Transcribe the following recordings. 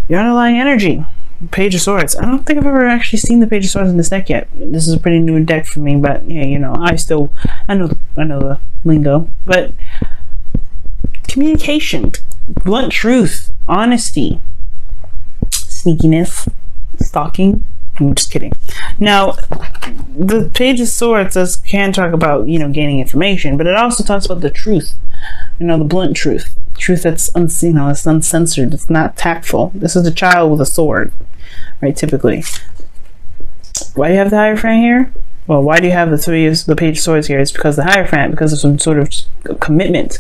your underlying energy. Page of Swords. I don't think I've ever actually seen the Page of Swords in this deck yet. This is a pretty new deck for me, but yeah, you know, I know the lingo. But communication, blunt truth, honesty, sneakiness, stalking. I'm just kidding. Now, the Page of Swords can talk about, you know, gaining information, but it also talks about the truth. You know, the blunt truth. Truth that's unseen, it's uncensored, it's not tactful. This is a child with a sword, right? Typically. Why do you have the Hierophant here? Well, why do you have the Page of Swords here? It's because the Hierophant, because of some sort of commitment.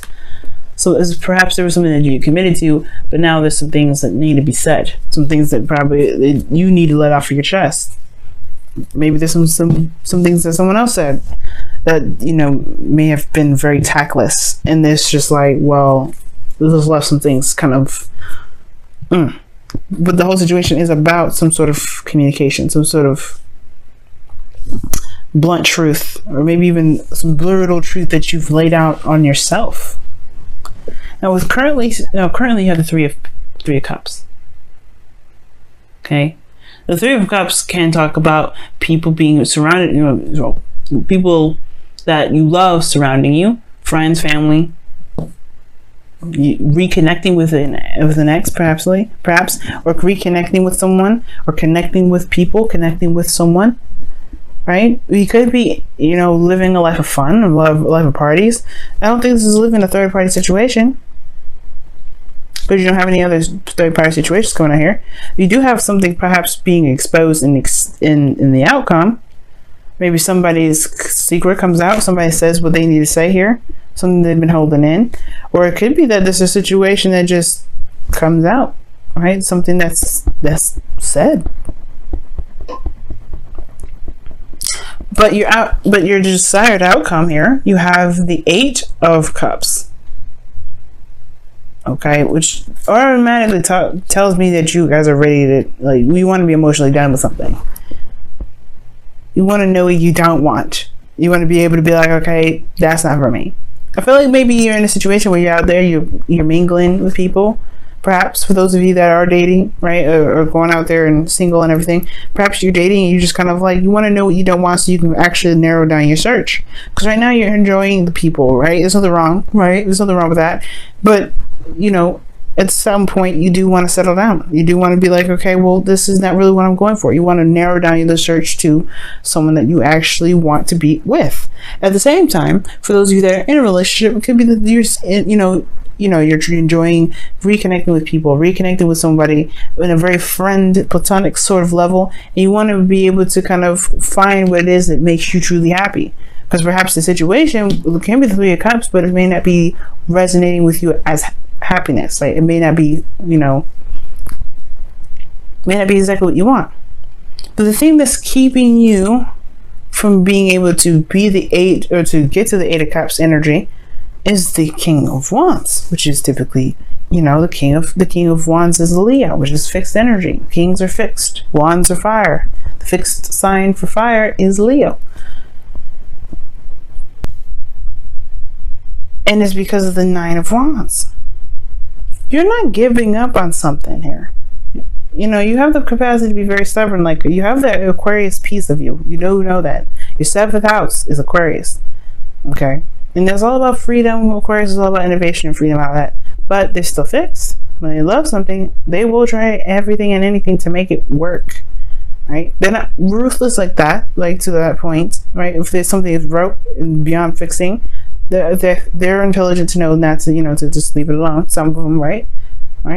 So perhaps there was something that you committed to, but now there's some things that need to be said. Some things that probably you need to let off of your chest. Maybe there's some things that someone else said that, you know, may have been very tactless, and it's just like, well, this left some things kind of but the whole situation is about some sort of communication, some sort of blunt truth, or maybe even some brutal truth that you've laid out on yourself. Now currently you have the three of Cups. Okay, the Three of Cups can talk about people being surrounded, you know, people that you love surrounding you, friends, family, reconnecting with an ex, perhaps, or reconnecting with someone, or connecting with people, connecting with someone, right? You could be, you know, living a life of fun, a life of parties. I don't think this is living a third party situation, because you don't have any other third party situations going on here. You do have something perhaps being exposed in the outcome. Maybe somebody's secret comes out, somebody says what they need to say here, something they've been holding in, or it could be that there's a situation that just comes out, right? Something that's said. But your desired outcome here, you have the Eight of Cups. Okay, which automatically tells me that you guys are ready to, like, you want to be emotionally done with something. You want to know what you don't want. You want to be able to be like, okay, that's not for me. I feel like maybe you're in a situation where you're out there, you're mingling with people. Perhaps for those of you that are dating, right, or going out there and single and everything, perhaps you're dating and you just kind of like, you want to know what you don't want so you can actually narrow down your search. Because right now you're enjoying the people, right? There's nothing wrong, right? There's nothing wrong with that. But, you know, at some point you do want to settle down. You do want to be like, okay, well, this is not really what I'm going for. You want to narrow down the search to someone that you actually want to be with. At the same time, for those of you that are in a relationship, it could be that you're enjoying reconnecting with people, reconnecting with somebody in a very platonic sort of level, and you want to be able to kind of find what it is that makes you truly happy. Because perhaps the situation can be the Three of Cups, but it may not be resonating with you as happiness. Like, it may not be, exactly what you want. But the thing that's keeping you from being able to be the Eight, or to get to the Eight of Cups energy, is the King of Wands, which is typically, the King of Wands is Leo, which is fixed energy. Kings are fixed, wands are fire. The fixed sign for fire is Leo. And it's because of the Nine of Wands. You're not giving up on something here. You have the capacity to be very stubborn. Like, you have that Aquarius piece of you. You know that. Your 7th house is Aquarius. Okay? And it's all about freedom. Aquarius is all about innovation and freedom, all that. But they're still fixed. When they love something, they will try everything and anything to make it work. Right? They're not ruthless like that, like to that point. Right? If there's something that's broke and beyond fixing, they're intelligent to know not to, to just leave it alone. Some of them, right?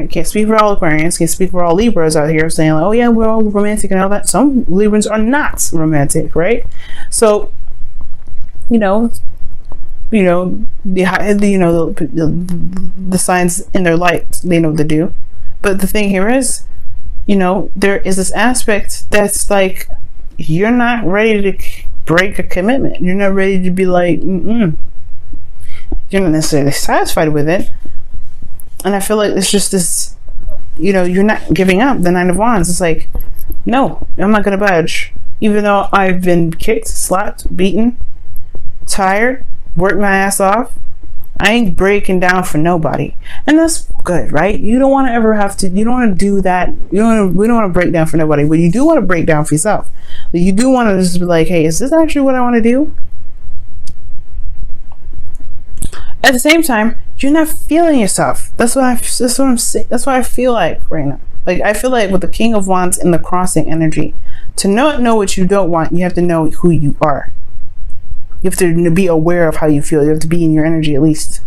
Can't speak for all Aquarians, can't speak for all Libras out here saying, like, oh yeah, we're all romantic and all that. Some Librans are not romantic, right? So, the signs in their light, they know what to do. But the thing here is, there is this aspect that's like, you're not ready to break a commitment. You're not ready to be like, You're not necessarily satisfied with it. And I feel like it's just this, you're not giving up. The Nine of Wands, it's like, no, I'm not going to budge. Even though I've been kicked, slapped, beaten, tired, worked my ass off, I ain't breaking down for nobody. And that's good, right? You don't want to ever have to, you don't want to do that. We don't want to break down for nobody, but you do want to break down for yourself. You do want to just be like, hey, is this actually what I want to do? At the same time, you're not feeling yourself. That's what I'm saying. That's what I feel like right now. Like, I feel like with the King of Wands in the crossing energy, to not know what you don't want, you have to know who you are. You have to be aware of how you feel. You have to be in your energy at least.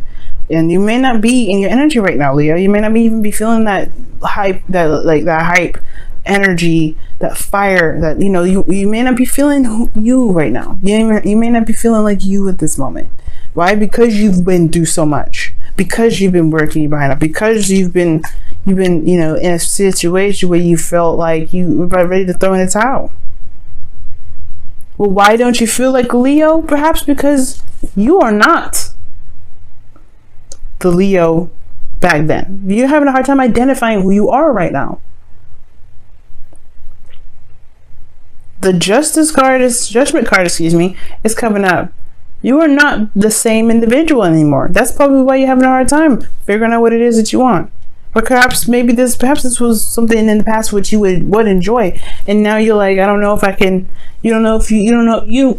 And you may not be in your energy right now, Leo. You may not even be feeling that hype, that hype energy, that fire, that, you know, you may not be feeling you right now. You may not be feeling like you at this moment. Why? Because you've been through so much. Because you've been working behind it. Because you've been, you know, in a situation where you felt like you were about ready to throw in the towel. Well, why don't you feel like Leo? Perhaps because you are not the Leo back then. You're having a hard time identifying who you are right now. The Judgment card, excuse me, is coming up. You are not the same individual anymore. That's probably why you're having a hard time figuring out what it is that you want. Or perhaps this was something in the past which you would enjoy, and now you're like, I don't know if I can. You don't know if you don't know you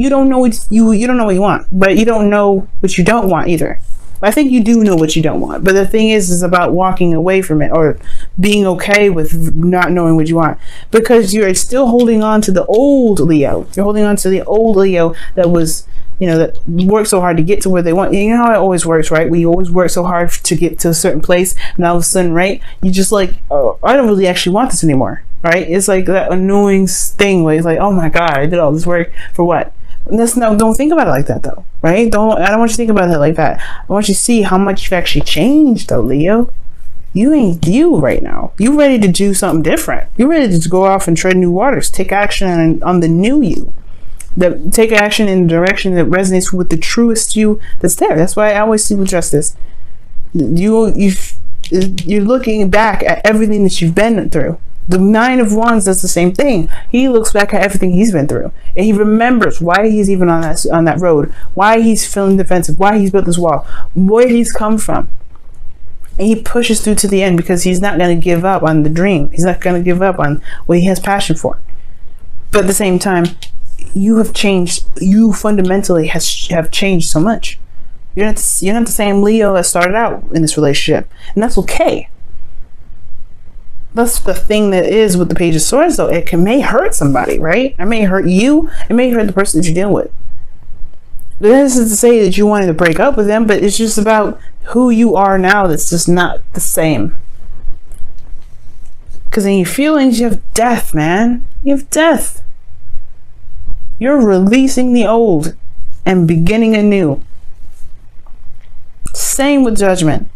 don't know what you don't know what you want, but you don't know what you don't want either. I think you do know what you don't want, but the thing is about walking away from it or being okay with not knowing what you want, because you're still holding on to the old Leo. You're holding on to the old Leo that was, you know, that worked so hard to get to where they want. You know how it always works, right? We always work so hard to get to a certain place, and all of a sudden, right, you just like, oh, I don't really actually want this anymore, right? It's like that annoying thing where it's like, oh my God, I did all this work for what? Don't think about it like that though, right? I don't want you to think about it like that. I want you to see how much you've actually changed though, Leo. You ain't you right now. You ready to do something different. You're ready to go off and tread new waters. Take action on the new you. Take action in the direction that resonates with the truest you that's there. That's why I always see with justice. You're looking back at everything that you've been through. The Nine of Wands does the same thing. He looks back at everything he's been through, and he remembers why he's even on that road, why he's feeling defensive, why he's built this wall, where he's come from, and he pushes through to the end because he's not going to give up on the dream. He's not going to give up on what he has passion for. But at the same time, you have changed. You fundamentally have changed so much. You're not the same Leo that started out in this relationship, and that's okay. That's the thing that is with the Page of Swords, though. It may hurt somebody, right? It may hurt you. It may hurt the person that you're dealing with. This is to say that you wanted to break up with them, but it's just about who you are now that's just not the same. Because in your feelings, you have death, man. You have death. You're releasing the old and beginning anew. Same with Judgment.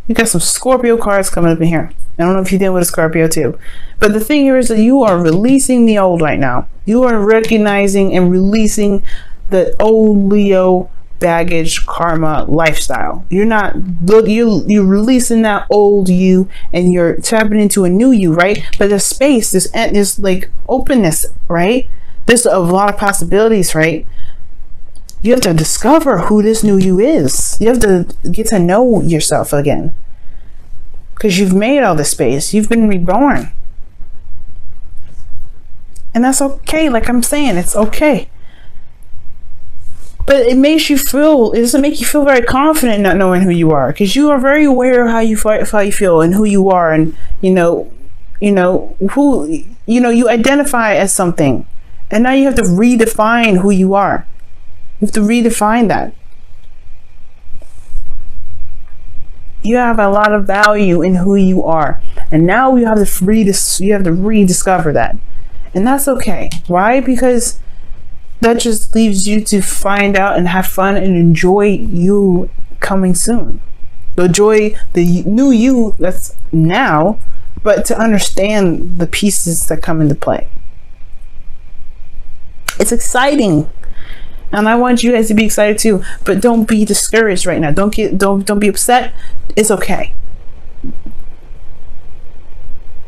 You got some Scorpio cards coming up in here. I don't know if you deal with a Scorpio too. But the thing here is that you are releasing the old right now. You are recognizing and releasing the old Leo baggage, karma, lifestyle. You're releasing that old you and you're tapping into a new you, right? But there's space, there's like openness, right? There's a lot of possibilities, right? You have to discover who this new you is. You have to get to know yourself again. Because you've made all this space. You've been reborn. And that's okay. Like I'm saying, it's okay. But it doesn't make you feel very confident not knowing who you are. Because you are very aware of how you feel and who you are. And, you identify as something. And now you have to redefine who you are. You have to redefine that. You have a lot of value in who you are, and now you have to rediscover that, and that's okay. Why? Because that just leaves you to find out and have fun and enjoy you coming soon. Enjoy the new you that's now, but to understand the pieces that come into play. It's exciting. And I want you guys to be excited too, but don't be discouraged right now. Don't be upset. It's okay.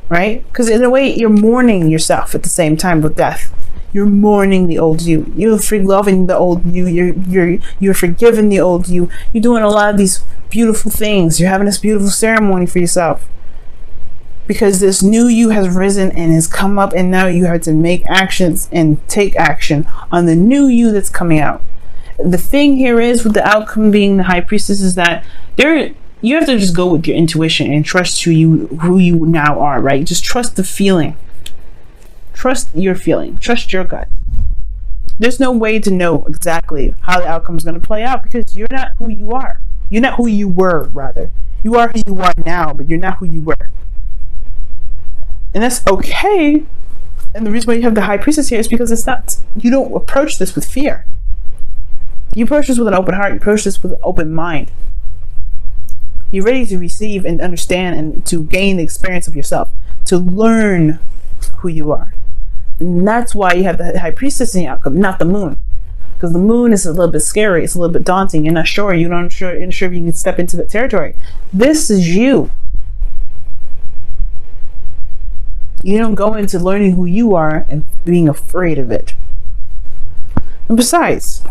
Right? Because in a way, you're mourning yourself at the same time with death. You're mourning the old you. You're loving the old you. You're forgiving the old you. You're doing a lot of these beautiful things. You're having this beautiful ceremony for yourself. Because this new you has risen and has come up, and now you have to make actions and take action on the new you that's coming out. The thing here is, with the outcome being the high priestess, is that you have to just go with your intuition and trust who you now are, right? Just trust the feeling. Trust your feeling. Trust your gut. There's no way to know exactly how the outcome is going to play out, because you're not who you are. You're not who you were, rather. You are who you are now, but you're not who you were. And that's okay. And the reason why you have the high priestess here is because you don't approach this with fear. You approach this with an open heart. You approach this with an open mind. You're ready to receive and understand and to gain the experience of yourself, to learn who you are. And that's why you have the high priestess in the outcome, not the moon. Because the moon is a little bit scary. It's a little bit daunting. You're not sure. You're not sure if you can step into that territory. This is you. You don't go into learning who you are and being afraid of it. And besides,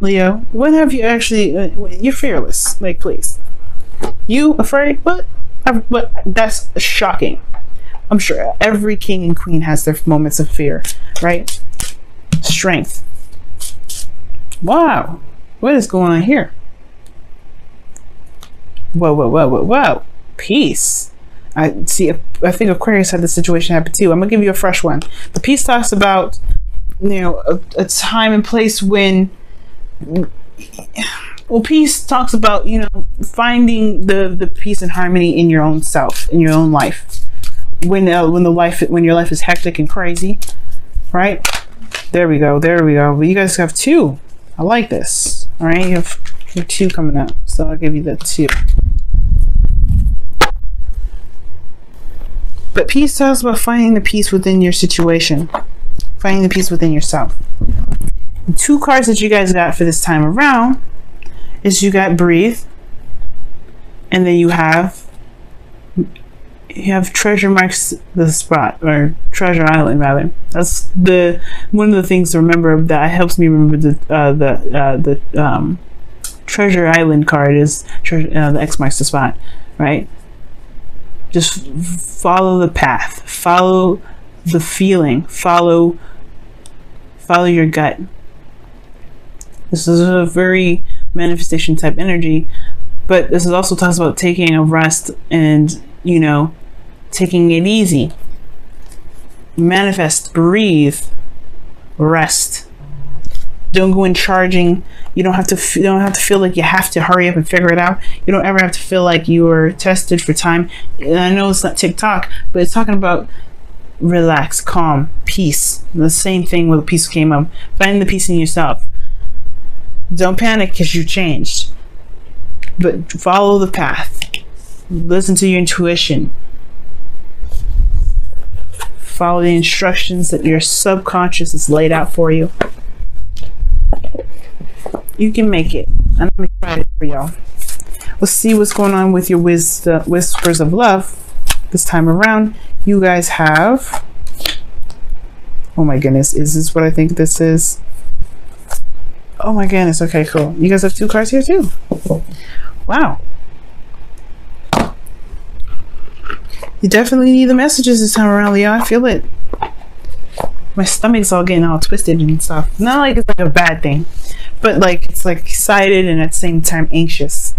Leo, when have you actually... you're fearless. Like, please. You afraid? But that's shocking. I'm sure every king and queen has their moments of fear, right? Strength. Wow. What is going on here? Whoa. Peace. I think Aquarius had this situation happen too. I'm gonna give you a fresh one. The peace talks about, a time and place when, peace talks about, finding the peace and harmony in your own self, in your own life. When your life is hectic and crazy, right? There we go. But you guys have 2. I like this. All right, you have 2 coming up, so I'll give you the 2. But peace talks about finding the peace within your situation, finding the peace within yourself. The 2 cards that you guys got for this time around is you got breathe, and then you have treasure marks the spot, or treasure island rather. That's one of the things to remember that helps me remember the treasure island card is the X marks the spot, right? Just follow the path, follow the feeling, follow your gut. This is a very manifestation type energy, but this is also talks about taking a rest and, taking it easy. Manifest, breathe, rest. Don't go in charging. You don't have to feel like you have to hurry up and figure it out. You don't ever have to feel like you are tested for time. And I know it's not TikTok, but it's talking about relax, calm, peace. The same thing with peace came up. Find the peace in yourself. Don't panic because you changed. But follow the path. Listen to your intuition. Follow the instructions that your subconscious has laid out for you. You can make it. And I'm excited for y'all. Let's see what's going on with your whispers of love this time around. You guys have... oh my goodness. Is this what I think this is? Oh my goodness. Okay, cool. You guys have 2 cards here too. Wow. You definitely need the messages this time around, Leo. I feel it. My stomach's all getting all twisted and stuff. Not like it's like a bad thing, but like it's like excited and at the same time anxious.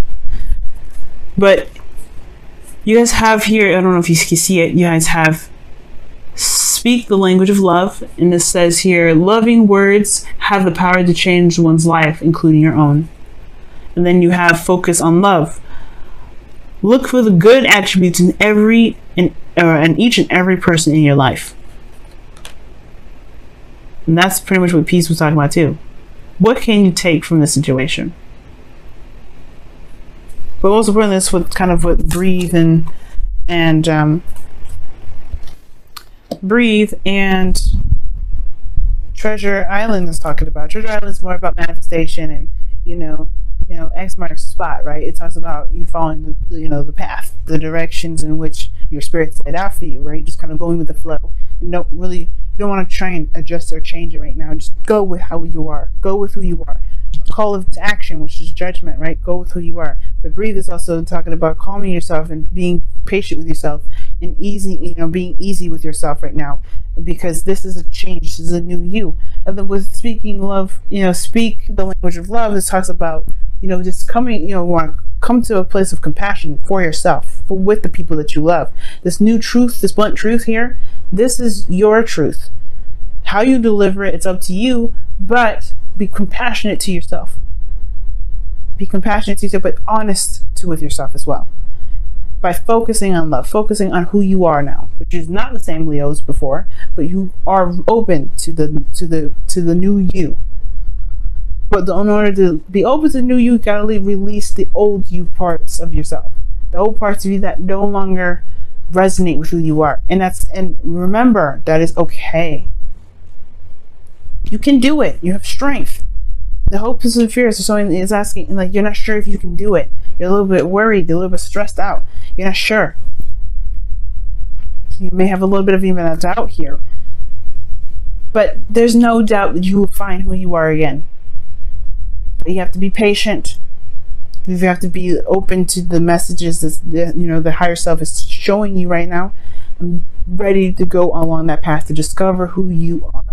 But you guys have here, I don't know if you can see it, you guys have speak the language of love, and it says here, loving words have the power to change one's life, including your own. And then you have focus on love. Look for the good attributes in each and every person in your life. And that's pretty much what peace was talking about too. What can you take from this situation? But also putting this with kind of what breathe and Treasure Island is talking about. Treasure Island is more about manifestation and X marks the spot, right? It talks about you following the path, the directions in which your spirit's laid out for you, right? Just kind of going with the flow and don't really You don't want to try and adjust or change it right now. Just go with how you are. Go with who you are. Call to action, which is judgment, right? Go with who you are. But breathe is also talking about calming yourself and being patient with yourself and easy, being easy with yourself right now, because this is a change. This is a new you. And then with speaking love, speak the language of love. This talks about, just coming, want to come to a place of compassion for yourself, with the people that you love. This new truth, this blunt truth here, this is your truth. How you deliver it, it's up to you, but be compassionate to yourself. Be compassionate to yourself, but honest with yourself as well. By focusing on love, focusing on who you are now, which is not the same Leo as before, but you are open to the new you. But in order to be open to the new you gotta release the old you parts of yourself, the old parts of you that no longer resonate with who you are. And remember, that is okay. You can do it. You have strength. The hopes and fears. So someone is asking, like, you're not sure if you can do it. You're a little bit worried. You're a little bit stressed out. You're not sure. You may have a little bit of even a doubt here. But there's no doubt that you will find who you are again. But you have to be patient. You have to be open to the messages that the higher self is showing you right now. I'm ready to go along that path to discover who you are.